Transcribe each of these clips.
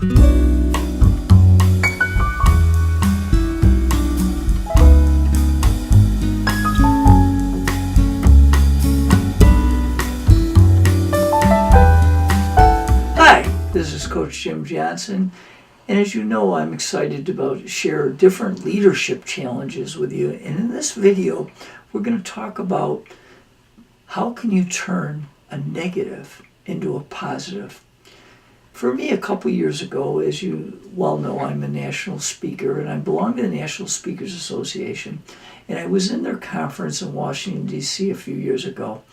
Hi, this is Coach Jim Johnson, and as you know, I'm excited to share different leadership challenges with you. And in this video, we're going to talk about how can you turn a negative into a positive. For me, a couple years ago, as you well know, I'm a national speaker, and I belong to the National Speakers Association. And I was in their conference in Washington, D.C. a few years ago.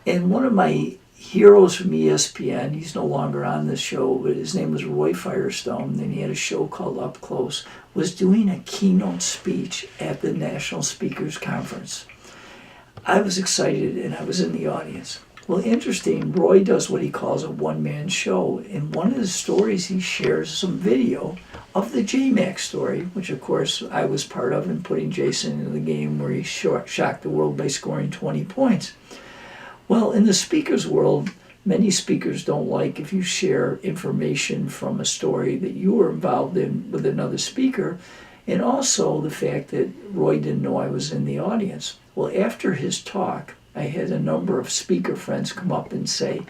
And one of my heroes from ESPN, he's no longer on this show, but his name was Roy Firestone, and he had a show called Up Close, was doing a keynote speech at the National Speakers Conference. I was excited, and I was in the audience. Well, interesting, Roy does what he calls a one-man show. In one of his stories, he shares some video of the J-Mac story, which, of course, I was part of in putting Jason into the game where he shocked the world by scoring 20 points. Well, in the speaker's world, many speakers don't like if you share information from a story that you were involved in with another speaker, and also the fact that Roy didn't know I was in the audience. Well, after his talk, I had a number of speaker friends come up and say,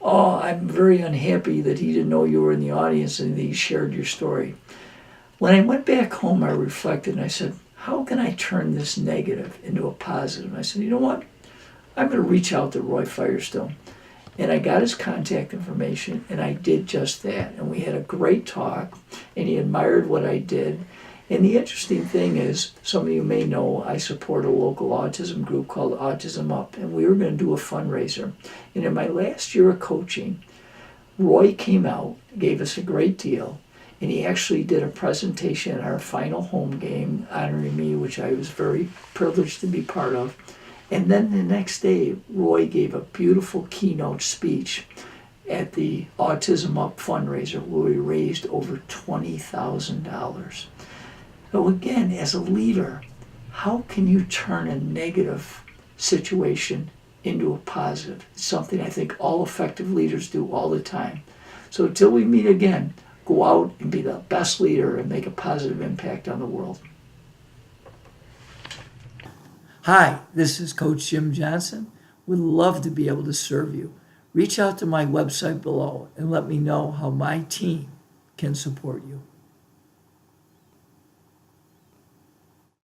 "Oh, I'm very unhappy that he didn't know you were in the audience and that he shared your story." When I went back home, I reflected and I said, how can I turn this negative into a positive? And I said, you know what? I'm going to reach out to Roy Firestone. And I got his contact information, and I did just that. And we had a great talk, and he admired what I did. And the interesting thing is, some of you may know, I support a local autism group called Autism Up, and we were going to do a fundraiser. And in my last year of coaching, Roy came out, gave us a great deal, and he actually did a presentation at our final home game, honoring me, which I was very privileged to be part of. And then the next day, Roy gave a beautiful keynote speech at the Autism Up fundraiser where we raised over $20,000. So again, as a leader, how can you turn a negative situation into a positive? It's something I think all effective leaders do all the time. So until we meet again, go out and be the best leader and make a positive impact on the world. Hi, this is Coach Jim Johnson. Would love to be able to serve you. Reach out to my website below and let me know how my team can support you.